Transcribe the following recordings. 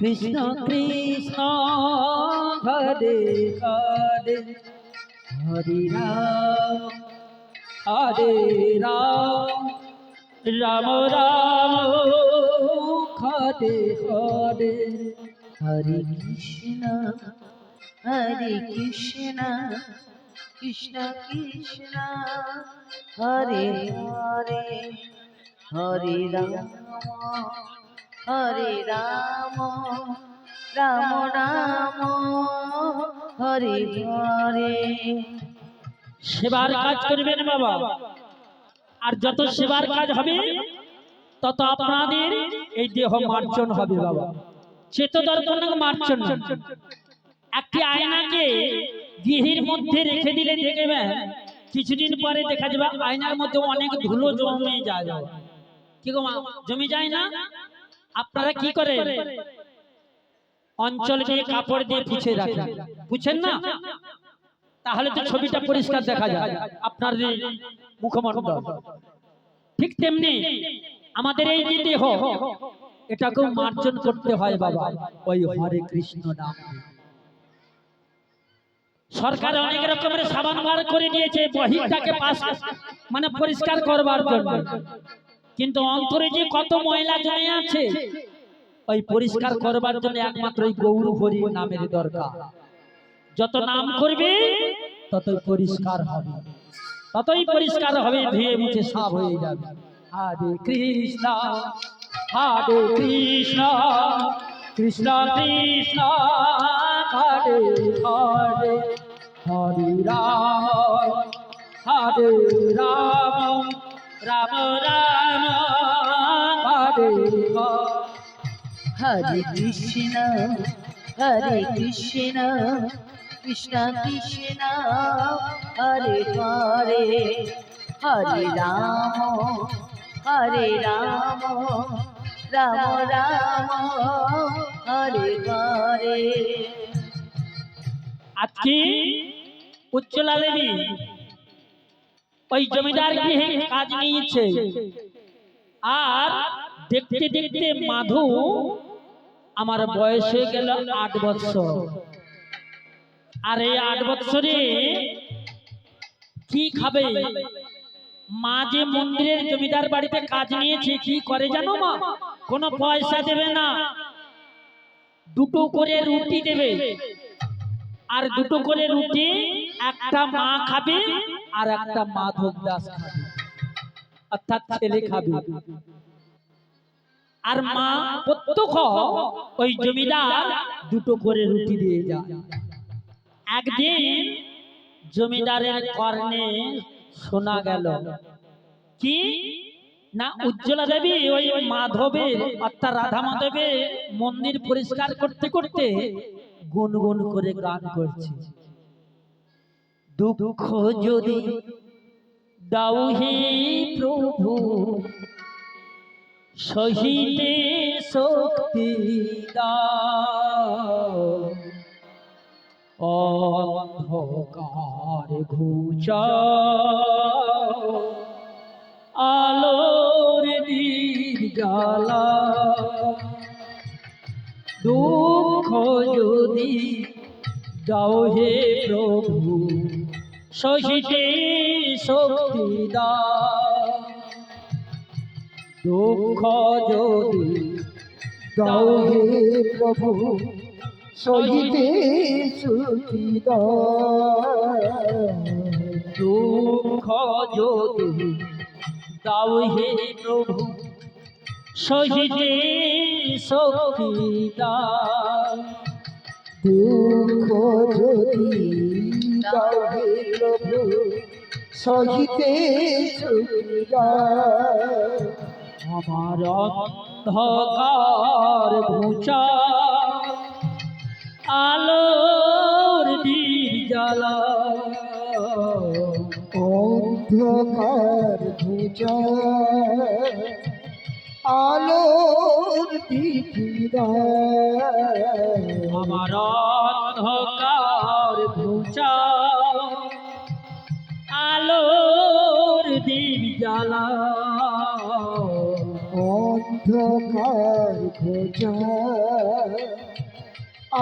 কৃষ্ণ কৃষ্ণ হরে হরে হরে রাম রাম রাম হরে হরে হরে কৃষ্ণ কৃষ্ণ কৃষ্ণ হরে হরে হরে রাম রাম রাম হরে হরে। সেবার কাজ করবেন বাবা, আর যত সেবার কাজ হবে তত আপনাদের এই দেহ মার্জন হবে বাবা। চেত দর্পণ মার্জন না, একটি আয়নাকে গৃহের মধ্যে রেখে দিলে দেখবেন কিছুদিন পরে দেখা যাবে আয়নার মধ্যে অনেক ধুলো জমে যায়। কি গো মা, জমে যায় না? আপনারা কি করেন? অঞ্চল দিয়ে কাপড় দিয়ে পুছে রাখেন, বুঝছেন না? তাহলে তো ছবিটা পরিষ্কার দেখা যায় আপনার মুখমণ্ডল। ঠিক তেমনি আমাদের এই যে দেহ, এটাকেও মার্জন করতে হয় বাবা ওই হরে কৃষ্ণ নাম। সরকার অনেক রকমের সাবান বার করে দিয়েছে বহিটাকে পাস মানে পরিষ্কার করবার জন্য, কিন্তু অন্তরে যে কত ময়লা জমে আছে ওই পরিষ্কার করবার জন্য একমাত্র ওই গৌর হরি নামের দরকার। যত নাম করবে ততই পরিষ্কার হবে, ধুয়ে মুছে সাফ হয়ে যাবে। হরে কৃষ্ণ কৃষ্ণ কৃষ্ণ হরে হরে হরে রাম রাম রাম হরে হরে কৃষ্ণ কৃষ্ণ কৃষ্ণ হরে হরে হরে রাম রাম রাম হরে হরে। আজকে উজ্জ্বলা দেবী ওই জমিদার গৃহে কাজ নিয়েছে, আর দেখতে দেখতে মাধু আমার বয়স হয়ে গেল 8 বছর। আর এই 8 বছরে কি খাবে? মা যে মন্দিরের জমিদার বাড়িতে কাজ নিয়েছে কি করে জানো মা? কোনো পয়সা দেবে না, 2টো করে রুটি দেবে, আর 2টো করে রুটি একটা মা খাবে আর একটা মাধব দাস খাবে, অর্থাৎ ছেলে খাবে। আর মা প্রত্যক্ষ ওই জমিদার 2টো করে রুটি দিয়ে যায়। একদিন জমিদারের কর্ণে শোনা গেল কি না, উজ্জ্বলা দেবী ওই মাধবের অর্থাৎ রাধা মাধবের মন্দির পরিষ্কার করতে করতে গুনগুন করে গান করছে। দুঃখ যদি দাও হে প্রভু সহিতে শক্তি দাও, অন্ধকার ঘুচাও আলোর নির্জালা। দুঃখ যদি দাও হে প্রভু সহিতে শক্তি দাও, দুঃখ যদি দাও হে প্রভু সহিতে সুখী দাও, দুঃখ যদি দাও হে প্রভু সহিতে শক্তি দাও, দুঃখ যদি দাও হে প্রভু সহিতে সুখী দাও, আমার অন্ধকার ঘুচা আলোর নির্জালা, অন্ধকার ঘুচা আলোর দিদার, আমার অন্ধকার ঘুচা আলোর দিন জ্বালা, অন্ধকার ঘোচা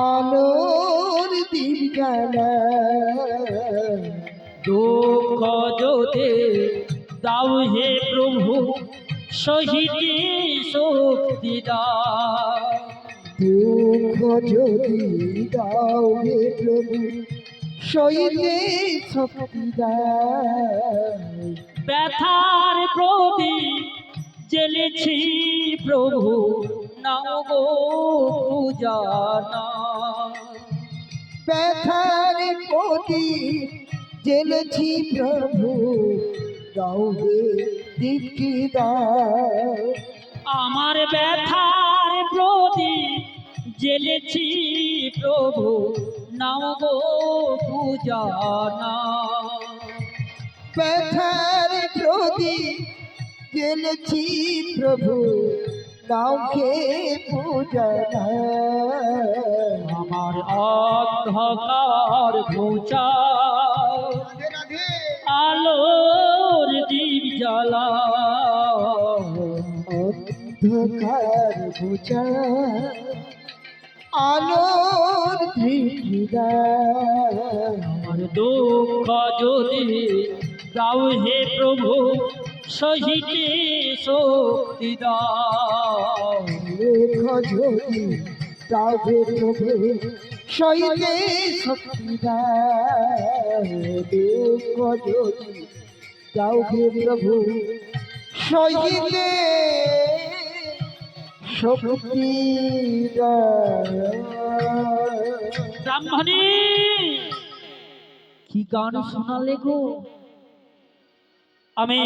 আলোর দীপ জ্বালা দুঃখ যদি দাও হে প্রভু সহিতে শক্তি দাও। দুঃখ যদি দাও হে প্রভু সইতে শক্তি দাও। ব্যথার প্রদীপ জ্বেলেছি প্রভু নাও গো পূজানা। ব্যথার প্রদীপ জ্বেলেছি প্রভু দাও হে দীপ্তি দাও। আমার ব্যথার প্রদীপ জ্বেলেছি প্রভু নাও গো পূজানা। ব্যথার প্রদীপ জ্বেলেছি প্রভু দাও হে পূজা আমার অন্ধকার ঘোচা আলোর দীপ জ্বালা। অন্ধকার পূজা আলোর দীপ্তি দাও। আমার দুঃখ যদি দাও হে প্রভু সহিতে শক্তি দাও। দুঃখ যদি দাও হে প্রভু সইতে শক্তি দাও। দুঃখ যদি দাও হে প্রভু সইতে শক্তি দাও। ব্রাহ্মণী কি গান শোনালে গো? আমি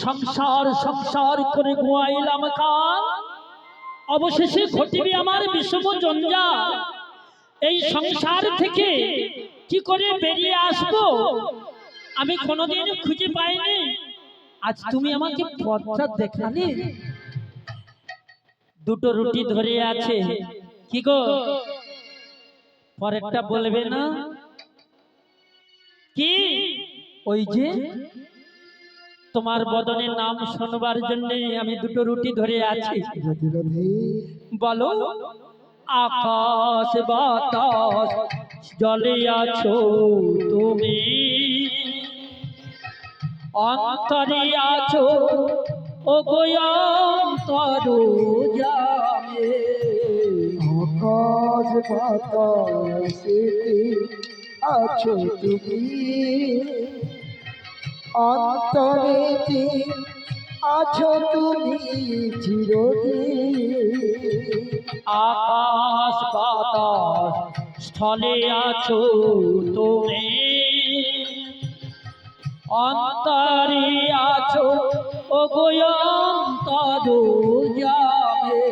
সংসার সংসার করে গোয়াইলাম কাল, অবশেষে ঘটিবে আমার বিষম জঞ্জাল। এই সংসার থেকে কি করে বেরিয়ে আসবো আমি কোনোদিন খুঁজে পাইনি। আজ তুমি আমাকে পথটা দেখালে। দুটো রুটি ধরে আছে, কি গো পরেরটা বলবে না কি? ওই যে তোমার বদনের নাম শোনবার জন্য আমি দুটো রুটি ধরে আছি। রাধে রাধে বলো আকাশ বাতাস জলে আছো তুমি, অন্তরে আছো ও গোয়ন্তর জামে। আকাশ বাতাসে আছো তুমি, অন্তরেতে আছো তুমি চিরদিন। আকাশ বাতাস স্থলে আছো তুমি, অন্তরে আছো ও গোয়ন্তর জামে।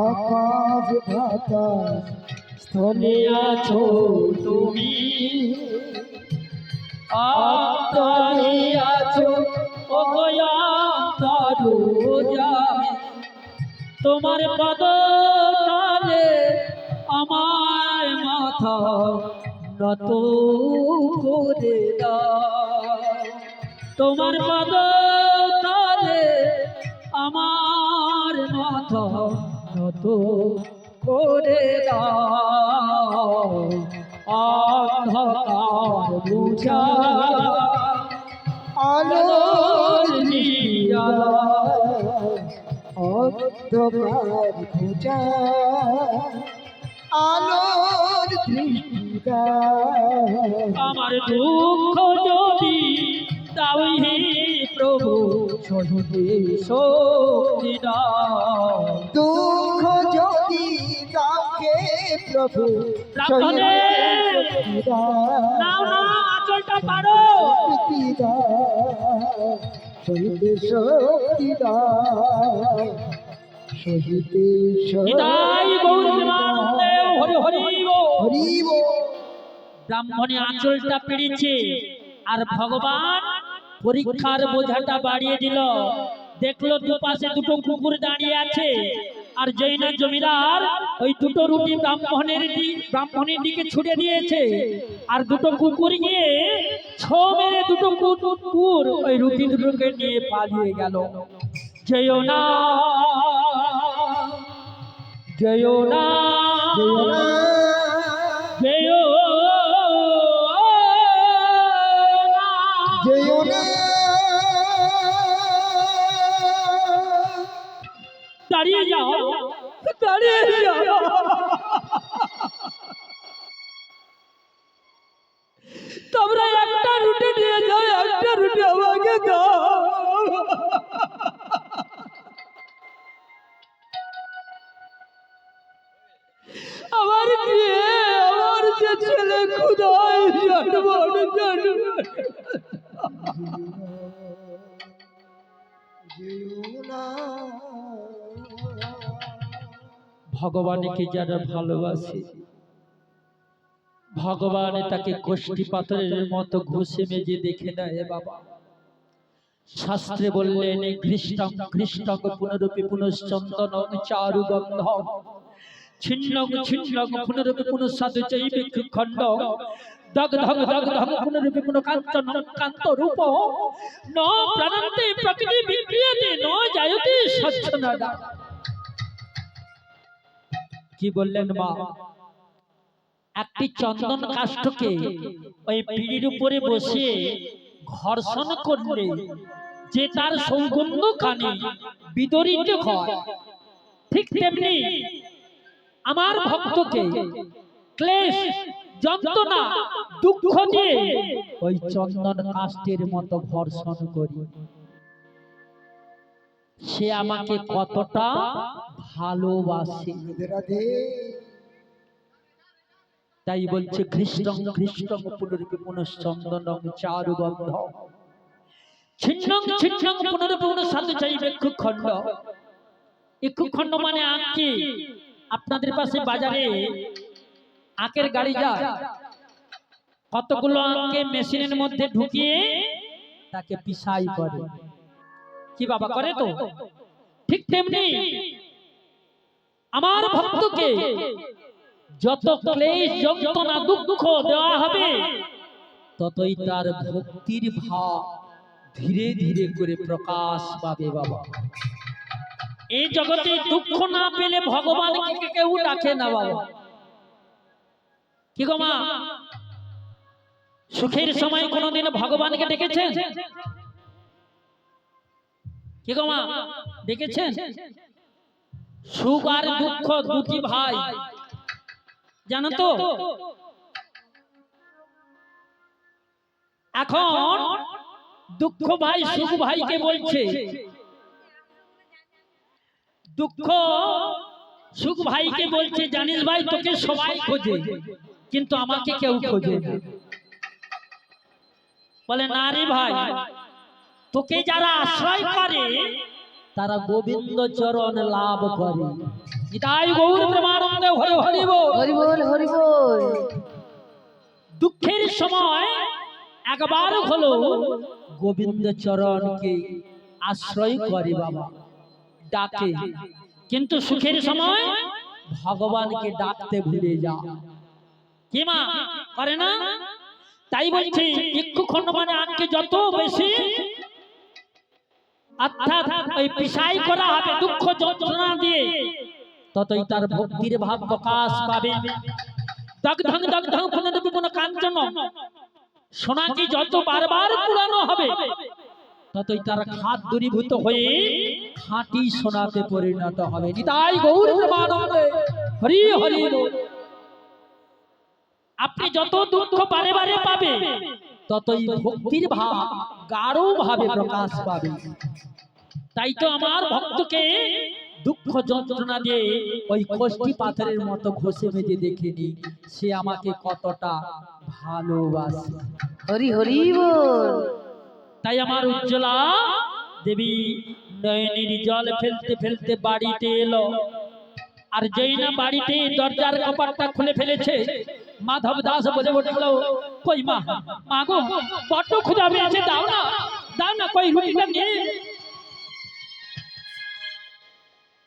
আকাশ বাতাস স্থলে আছো তুমি, অন্তরে আছো ও গোয়ন্তর জামে। তোমার পদতলে আমার মাথা নত করে দাও। তোমার পদতলে আমার মাথা নত করে দাও। অন্ধকার বুঝা আলোর নিয়ালা, অন্ধকার পূজা আলোর দৃষ্টিদা। আমার দুঃখ যদি দাও হে প্রভু সহিতে শক্তি দাও। দুঃখ যদি দাও হে প্রভু প্রার্থনে শক্তি দাও। নাও না আঁচলটা পারো। শক্তি দাও, শহীদে শক্তি দাও, শহীদে নিতাই গৌর প্রেমানন্দে হরি হরি বল। হরি বল। ব্রাহ্মণে আঁচলটা পেড়েছে আর ভগবান পরীক্ষার বোঝাটা বাড়িয়ে দিল। দেখলো দুপাশে দুটো কুকুর দাঁড়িয়ে আছে, আর জৈনা জমিদার ওই দুটো রুটি ব্রাহ্মণের দিকে ছুড়ে দিয়েছে, আর দুটো কুকুর গিয়ে ছো মেরে দুটো কুকুর ওই রুটি দুটোকে নিয়ে পালিয়ে গেল। যেও না যেও না যেও না, যেও না। যেও না, দাঁড়িয়ে যাও, দাঁড়িয়ে যাও। তোমরা একটা রুটি নিয়ে যাও, একটা রুটি আমাকে দাও। আমার বিয়ে, আমার যে ছেলে খুদাই জন্মন জন্ম। যেও না। ভগবানকে যারা ভালোবাসে, ভগবান তাকে কষ্টি পাথরের মতো ঘষে মেজে দেখে নেয় বাবা। শাস্ত্রে বললেন কৃষ্ণং কৃষ্ণং পুনরপি পুনশ্চন্দনং চারু গন্ধম ছিন্নং ছিন্নং পুনরপি পুনঃসাধু চৈবিক খণ্ডং দগ ধগ দগ ধগ পুনরপি পুনঃ কাঞ্চনং কান্ত রূপ ন প্রাণন্তে প্রকৃতি বিক্রিয়তে ন জায়তে স্বচ্ছনদা। কি বললেন মা? একটি চন্দন কাষ্ঠকে ওই পিঁড়ির উপরে বসিয়ে ঘর্ষণ করলে যে তার সৌগন্ধ খানি বিদরিত হয়, ঠিক তেমনি আমার ভক্তকে ক্লেশ যন্ত্রণা দুঃখ দিয়ে ওই চন্দন কাষ্ঠের মতো ঘর্ষণ করি, সে আমাকে কতটা ভালোবাসে। রাধে রাধে। তাই বলছে কৃষ্ণং কৃষ্ণং পুনরপি পুনশ্চন্দনং চারু গন্ধম ছিন্নং ছিন্নং পুনরপি পুনঃসাধু চৈবিক খণ্ড। ইক্ষু খণ্ড মানে আখ। কি আপনাদের পাশে বাজারে আখের গাড়ি যায়, কতগুলো আখকে মেশিনের মধ্যে ঢুকিয়ে তাকে পিসাই করে। কি বাবা করে তো? ঠিক তেমনি আমার ভক্তকে যত ক্লেশ যন্ত্রণা দুঃখ দেওয়া হবে, ততই তার ভক্তির ভাব ধীরে ধীরে করে প্রকাশ পাবে বাবা। এই জগতে দুঃখ না পেলে ভগবানকে কেউ ডাকে না বাবা। কি গো মা, সুখের সময় কোনোদিন ভগবানকে ডেকেছেন? কি গো মা, ডেকেছেন? সুখ আর দুঃখ দুটি ভাই, জানো তো? এখন দুঃখ ভাই সুখ ভাইকে বলছে, দুঃখ সুখ ভাইকে বলছে, জানিস ভাই তোকে সবাই খোঁজে কিন্তু আমাকে কেউ খোঁজে না। বলে না রে ভাই, তোকে যারা আশ্রয় করে তারা গোবিন্দ চরণ লাভ করে। নিতাই গৌর প্রেমানন্দে হরি হরি বল। হরি বল, হরি বল। দুঃখের সময় একবার হলো গোবিন্দ চরণকে আশ্রয় করে বাবা, ডাকে, কিন্তু সুখের সময় ভগবানকে ডাকতে ভুলে যা। কি মা করে না? তাই বলছি ইক্ষু খণ্ড মানে আজকে যত বেশি অর্থাৎ ওই পিসাই করা হবে দুঃখ যন্ত্রণা দিয়ে, ততই তার ভক্তির ভাব প্রকাশ পাবে। দগ ধং দগ ধং পুনরপি পুনঃ কাঞ্চন, সোনাকে যত বারবার পুরানো হবে, ততই তার খাদ দূরীভূত হয়ে খাঁটি সোনাতে পরিণত হবে। নিতাই গৌর প্রেমানন্দে হরি হরি বল। আপনি যত দুঃখ বারে বারে পাবে, ততই ভক্তির ভাব গাঢ় ভাবে প্রকাশ পাবে। তাই তো আমার ভক্তকে দুঃখ যন্ত্রণা দিয়ে ওই কষ্টি পাথরের মতো ঘষে মেজে দেখেনি সে আমাকে কতটা ভালোবাসে। হরি হরি বল। তাই আমার উজ্জ্বলা দেবী নয়নের জল ফেলতে ফেলতে বাড়িতে এলো, আর যেই না বাড়িতে দরজার কপাটটা খুলে ফেলেছে, মাধব দাস বলে উঠল, কই মা, মা গো বড্ড ক্ষুধা পেয়েছে, দাও না, দাও না, কই রুটিটা নিয়ে।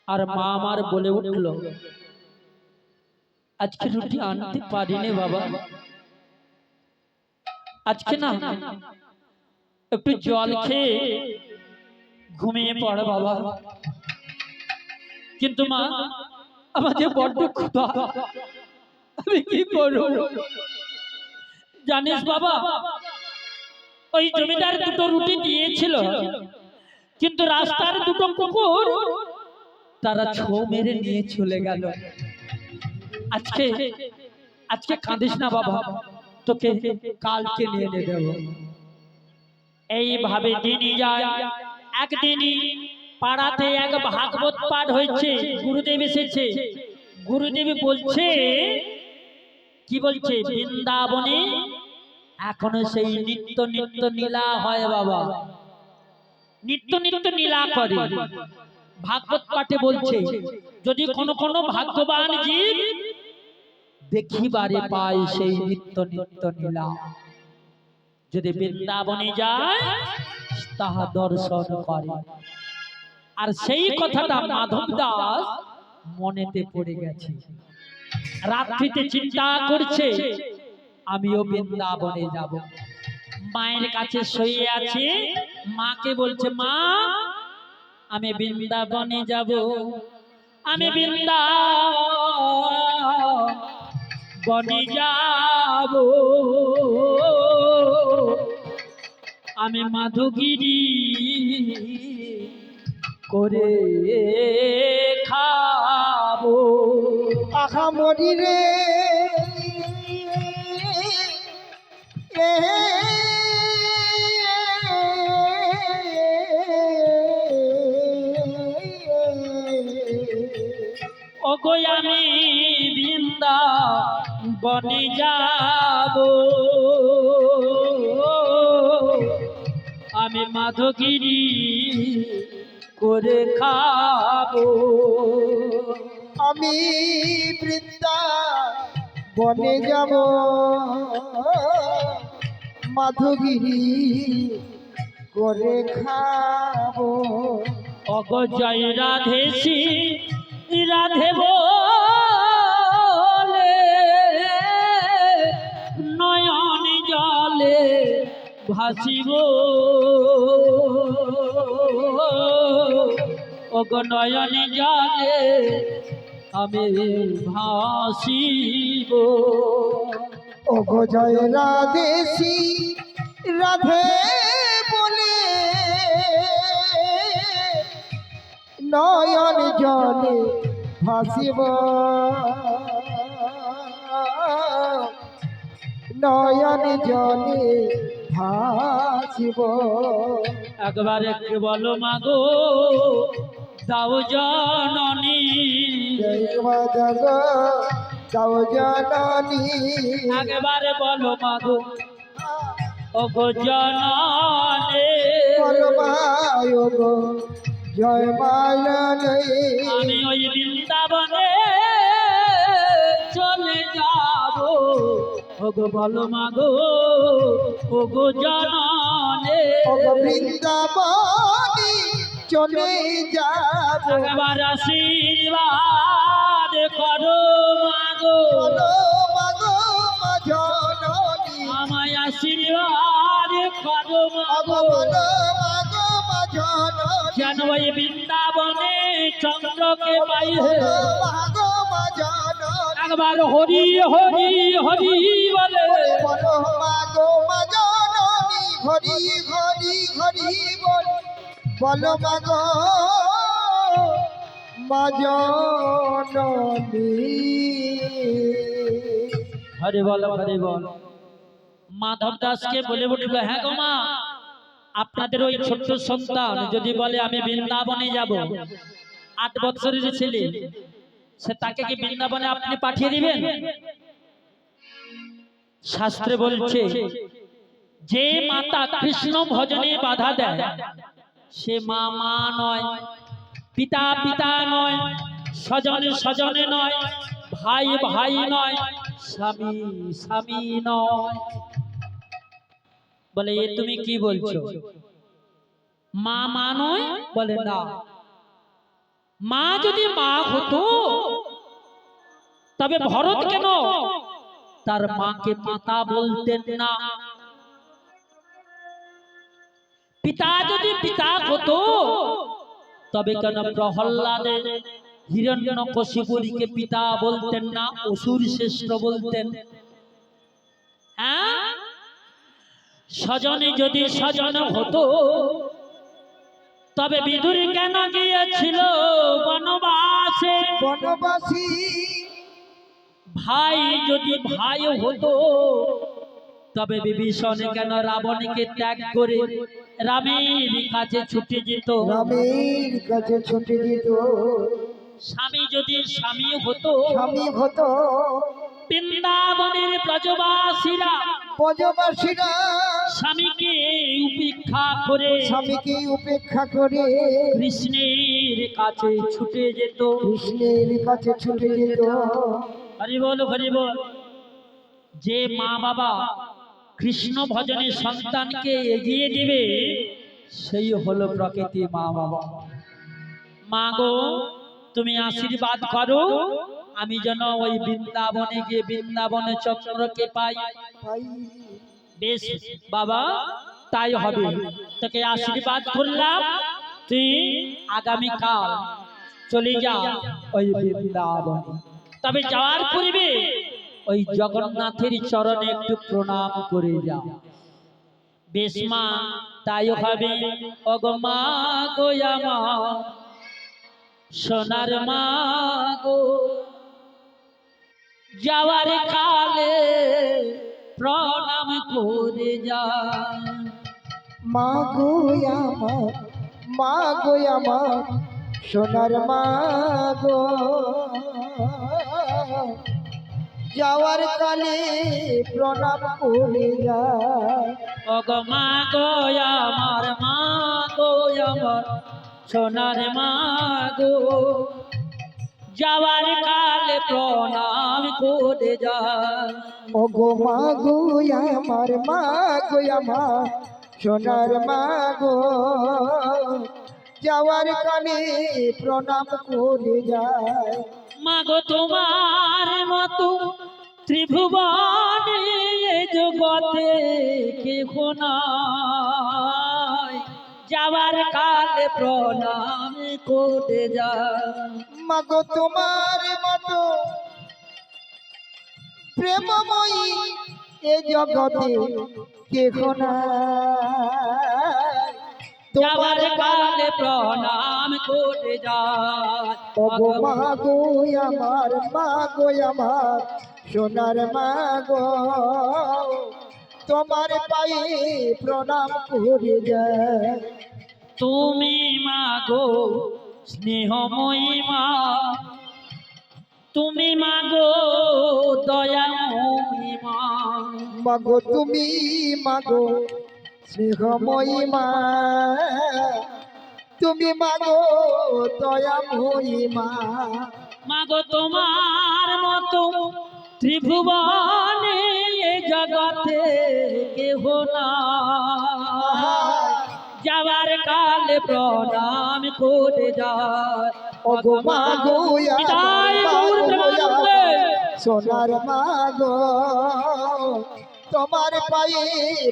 আর মা আমার বলে উঠল, আজকে রুটি আনতে পারিনি বাবা, আজকে না একটু জল খেয়ে ঘুমিয়ে পড় বাবা। কিন্তু মা আমাকে বড্ড ক্ষুধা, আমি কি করব? জানিস বাবা, ওই জমিদার দুটো রুটি দিয়েছিল, কিন্তু রাস্তার দুটো কুকুর তারা ছো মেরে নিয়ে চলে গেল। আজকে আজকে কাঁদিস না বাবা, তোকে কালকে নিয়ে দেব। এইভাবে দিনই যায়। একদিনই পাড়াতে এক ভাগবত পাঠ হয়েছে, গুরুদেব এসেছে। গুরুদেব বলছে, কি বলছে? বৃন্দাবনে এখনো সেই নিত্য নিত্য নীলা হয় বাবা, নিত্য নিত্য নীলা করে। ভাগবত পাঠে বলছে, যদি কোনো কোনো ভাগ্যবান জীব দেখিবারে পায় সেই নিত্য নিত্য নীলা, যদি বৃন্দাবনে যায় তাহা দর্শন করে। আর সেই কথাটা মাধব দাস মনেতে পড়ে গেছে। রাত্রিতে চিন্তা করছে, আমিও বৃন্দাবনে যাব। মায়ের কাছে শুয়ে আছে, মাকে বলছে, মা আমি বৃন্দাবনে যাব, আমি বৃন্দাবনে যাব, আমি মাধবগিরি করে খাবো। আহা মরি রে ওগো আমি বৃন্দাবনে যাব, আমি মাধবগিরি করে খাবো। আমি বৃন্দাবনে যাব, মাধবগিরি করে খাবো। অগজয় রাধেছি রাধে বলে নয়ন জলে ভাসিব, ওগো নয়ন জলে আমি ভাসিব। ওগো জয় রাধেছি রাধে বলে নয়ন জলে ভাসিব, নয়ন জলে ভাসিব। একবার একটু বলো মাগো দাও জননী, দাও জননী। একবার বলো মাগো ওগো জননী, বলো মায় গো জয় মায়নে। আমি ওই বৃন্দাবনে চলে যাব, ওগো বলো মাগো ওগো জননী, ওগো বৃন্দাবনে চলে যাব। একবার আশীর্বাদ করো মাগো, বলো মাগো মা জননী। আমায় আশীর্বাদ করো ওগো মাগো, বলো মাগো মা জননী। যেন ওই বৃন্দাবনে চন্দ্রকে পাই। বলো মাগো মা জননী। একবার হরি হরি হরি বলে, বলো মাগো মা জননী। হরি হরি হরি বল, বলো মাগো মা জননী। হরি বল হরি বল। মাধব দাসকে বলে উঠলো, হ্যাঁ গো মা, আপনাদের ওই ছোট্ট সন্তান যদি বলে আমি বৃন্দাবনে যাব, 8 বছরের ছেলে, সে তাকে কি বৃন্দাবনে আপনি পাঠিয়ে দিবেন? শাস্ত্রে বলছে, যে মাতা কৃষ্ণ ভজনে বাধা দেয় সে মা মা নয়, পিতা পিতা নয়, স্বজনে স্বজনে নয়, ভাই ভাই নয়, স্বামী স্বামী নয়। বলে এ তুমি কি বলছো? মা মা নয়? বলে না, মা যদি মা হতো তবে ভরত কেন তার মাকে মাতা বলতেন না? পিতা যদি পিতা হতো তবে কেন প্রহ্লাদে হিরণ্যকশিপুরীকে পিতা বলতেন না, অসুর শ্রেষ্ঠ বলতেন। হ্যাঁ, স্বজনে যদি স্বজন হতো তবে বিদুর কেন গিয়েছিল বনবাসে? বনবাসী ভাই যদি ভাই হতো তবে বিভীষণ কেন রাবণকে ত্যাগ করে রামের কাছে ছুটে যেত? রামের কাছে ছুটে যেত। স্বামী যদি স্বামী হতো স্বামী হতো বৃন্দাবনের ব্রজবাসীরা ব্রজবাসীরা স্বামীকে উপেক্ষা করে স্বামীকে উপেক্ষা করে কৃষ্ণের কাছে ছুটে যেত। কৃষ্ণের কাছে ছুটে যেত। হরি বল, হরি বল। যে মা বাবা কৃষ্ণ ভজনে সন্তানকে এগিয়ে দিবে সেই হলো প্রকৃতি মা বাবা। মা গো, তুমি আশীর্বাদ করো আমি যেন ওই বৃন্দাবনে গিয়ে বৃন্দাবনে চক্রকে পাই। ভাই বেশ বাবা, তাই হবে। তোকে আশীর্বাদ করলাম, তুই আগামীকাল চলে যা ওই বৃন্দাবনে। তবে যাওয়ার পূর্বে ওই জগন্নাথের চরণে একটু প্রণাম করে যা। বেশ মা, তাই হবে। ওগো মা গো আমার সোনার মা গো, যাওয়ার কালে প্রণাম করে যা। মা গো আমার, মা গো আমার সোনার মা গো, যাওয়ার কালে প্রণাম করে যায়। ওগো মা গো আমার, মা গো আমার সোনার মা গো, যাওয়ার কালে প্রণাম করে যা। ও গো মা গো আমার, মা গো আমার সোনার মা গো, যাওয়ার কালে প্রণাম করে যায়। মা গো তোমার মতো ত্রিভুবনে জগতে কেহ নাই, যাওয়ার কালে প্রণাম করে যা। মা গো তোমার মতো প্রেমময়ী এ জগতে কেহ নাই, যাওয়ার কালে প্রণাম করে যা। ও গো মা গো আমার, মা গো আমার সোনার মা গো, তোমার পায়ে প্রণাম করে যায়। তুমি মা গো স্নেহময়ী মা, তুমি মা গো দয়াময়ী মা। মা গো তুমি মা গো স্নেহময়ী মা, তুমি মা গো দয়াময়ী মা। মা গো তোমার মতো ত্রিভুবনে জগতে কেহ নাই, যাওয়ার কালে প্রণাম করে যা। ও গো মা গো আমার, মা গো আমার সোনার মা গো, তোমার পায়ে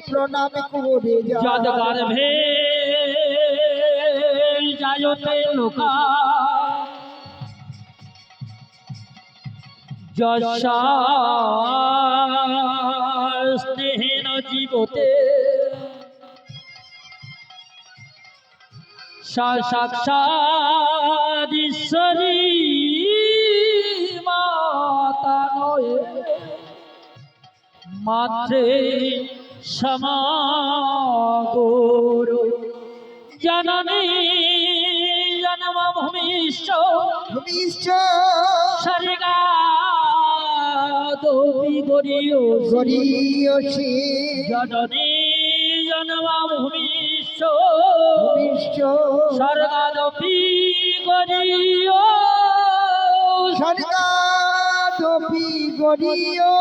প্রণাম করে যায়। যদ গর্ভে যায়তে লোকা, যশা স্নেহেন জীবতে, সাক্ষাৎ ঈশ্বরী মাতা নয়ে, মাত্রে সমাগরো জননী জন্ম ভূমিষ্ঠ ভূমিষ্ঠ স্বর্গা দোপি গরিয় গরিয়সী জননী জন্ম ভূমিষ্ঠ ভূমিষ্ঠ স্বর্গাদপি গরিয় স্বর্গাদপি গরিয়সী